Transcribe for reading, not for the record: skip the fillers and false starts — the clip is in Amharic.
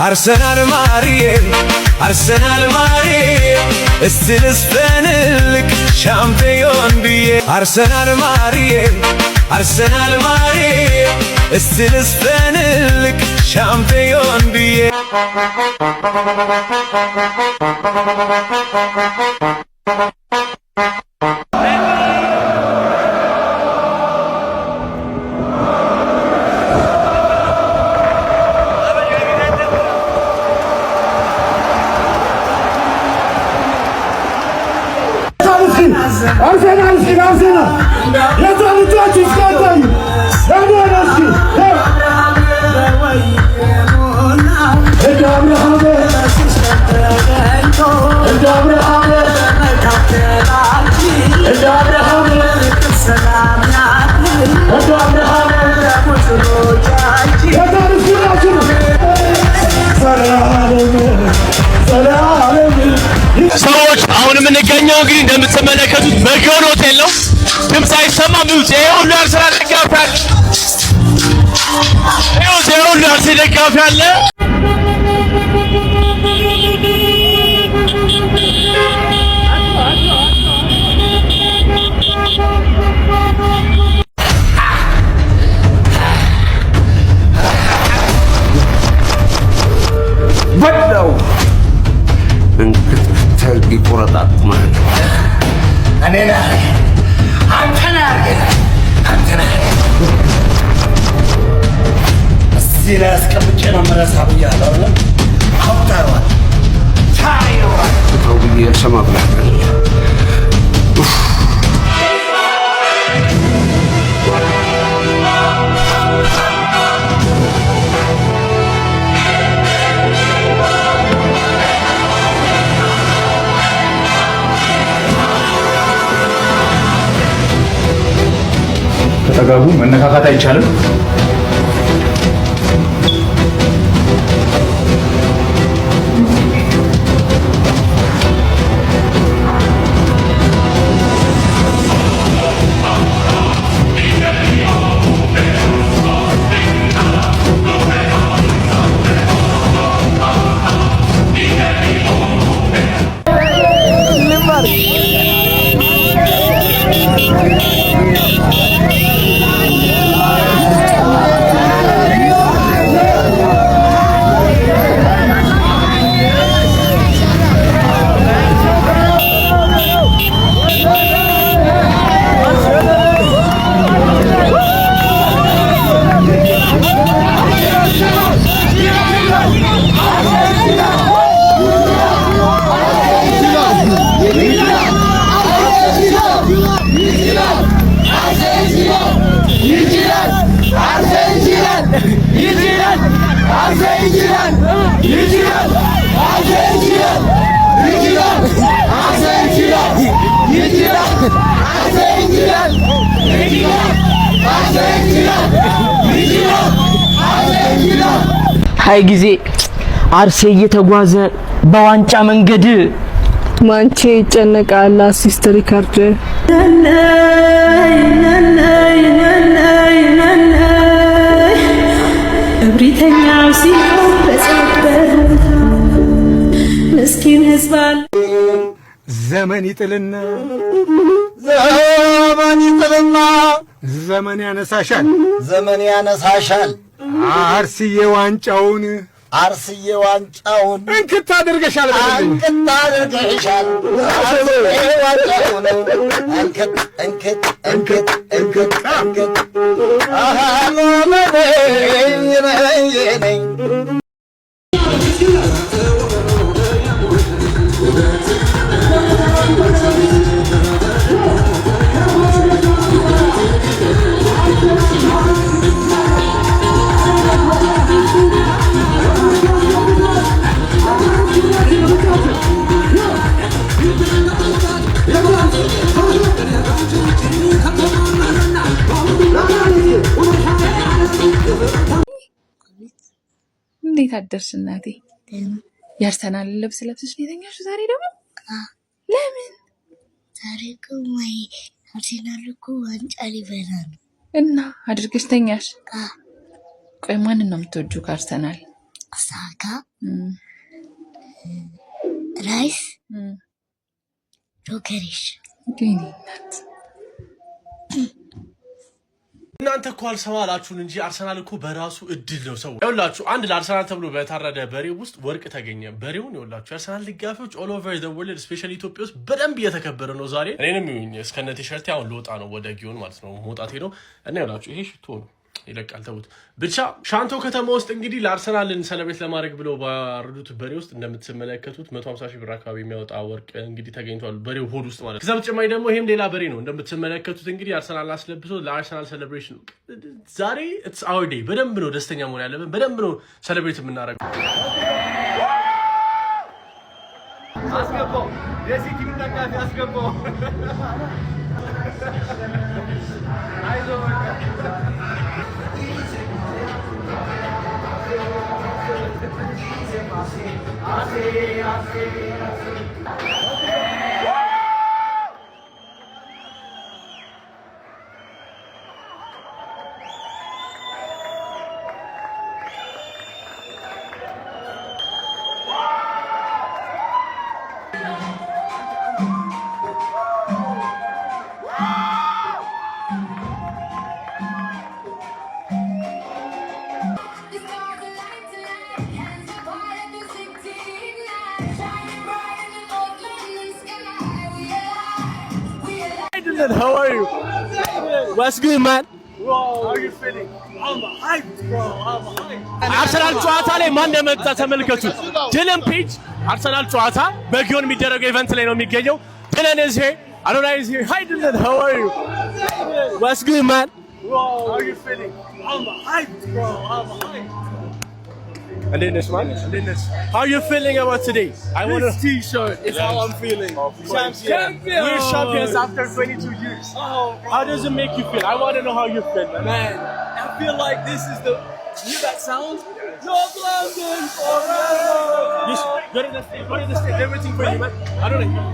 አርሰናል ማሪዬ አርሰናል ማሪዬ እስቲ ልስፈንልክ ሻምፒዮን ብዬ አርሰናል ማሪዬ አርሰናል ማሪዬ እስቲ ልስፈንልክ ሻምፒዮን ብዬ Arsenal የዛ ልጆች ይስካታዩ ያደረስኪ እንደ አብርሃም እንደ አብርሃም እንደ አብርሃም እንደ አብርሃም የታሪስኪናችሁ ሰዎች አሁን የምንገኘው እንግዲህ እንደምትመለከቱት በጊዮን ሆቴል ነው። ድምፅ አይሰማም። ይሄ ሁሉ የአርሰናል ደጋፊ አለ። ይሄ ሁሉ የአርሰናል ደጋፊ አለ። በለው እንክትል ይቆረጣት ማለት እኔ ነህ አንተ ነህ እዚህ ላይ አስቀምጬ ነው የምረሳ ብያለሁ። አሁን ታየዋል ተው ብዬ ሰማ ብለህ ተጠጋጉ። መነካካት አይቻልም። ሃይ ጊዜ አርሴ እየተጓዘ በዋንጫ መንገድ ማንቼ ይጨነቃል አሲስት ሪካርድ እብሪተኛው ሲሆን በጸበር ምስኪን ህዝባል ዘመን ይጥልና ዘመን ያነሳሻል አርስዬ ዋንጫውን እንክት አድርገሻል እንዴት አደርሽ እናቴ? የአርሰናል ልብስ ለብሰሽ ነው የተኛሽው ዛሬ ደግሞ? ለምን? ዛሬ እኮ አርሰናል እኮ ዋንጫ ሊበላ ነው እና አድርገሽ ተኛሽ? ቆይ ማንን ነው የምትወጂው ከአርሰናል? ሳካ ራይስ ሮገሪሽ ገኒነት እናንተ እኮ አልሰማላችሁን እንጂ አርሰናል እኮ በራሱ እድል ነው ሰው ይኸውላችሁ። አንድ ለአርሰናል ተብሎ በታረደ በሬ ውስጥ ወርቅ ተገኘ። በሬውን ይኸውላችሁ የአርሰናል ደጋፊዎች ኦል ኦቨር ዘ ወርልድ ስፔሻሊ ኢትዮጵያ ውስጥ በደንብ እየተከበረ ነው ዛሬ። እኔንም ይሁን እስከነ ቲሸርት አሁን ልወጣ ነው ወደ ጊዮን ማለት ነው መውጣቴ ነው እና ይኸውላችሁ ይሄ ሽቶ ነው ይለቃል ተውት። ብቻ ሻንቶ ከተማ ውስጥ እንግዲህ ለአርሰናልን ሰለብሬት ለማድረግ ብለው ባረዱት በሬ ውስጥ እንደምትመለከቱት 150,000 ብር አካባቢ የሚያወጣ ወርቅ እንግዲህ ተገኝቷል በሬው ሆድ ውስጥ ማለት ነው። ከዛ በተጨማሪ ደግሞ ይሄም ሌላ በሬ ነው እንደምትመለከቱት እንግዲህ አርሰናል አስለብሶ ለአርሰናል ሰለብሬሽን ዛሬ ኢትስ አወር ዴይ። በደንብ ነው ደስተኛ መሆን ያለብን፣ በደንብ ነው ሰለብሬት የምናደርገው። አስገባው የሲቲ ደጋፊ አስገባው አይዞህ How are you? What's good, man? Bro, how are you feeling? I'm hyped, bro. I'm hyped. አርሰናል ጨዋታ ላይ ማን እንደመጣ ተመልከቱት። ድለን ፔጅ አርሰናል ጨዋታ በጊዮን የሚደረገው ኢቨንት ላይ ነው የሚገኘው። ድለን is here. Adonai is here. Hi, Dylan. How are you? What's good, man? Bro, how are you feeling? I'm hyped, bro. I'm hyped. And then this one. How are you feeling about today? I want a T-shirt. It's how I'm feeling. Champions. We're champions after 22 years. How does it make you feel? I want to know how you feel, man. I feel like this is the. You hear that sound? North London forever. Yes. Go to the stage. Go to the stage. Everything for you, man. I don't know.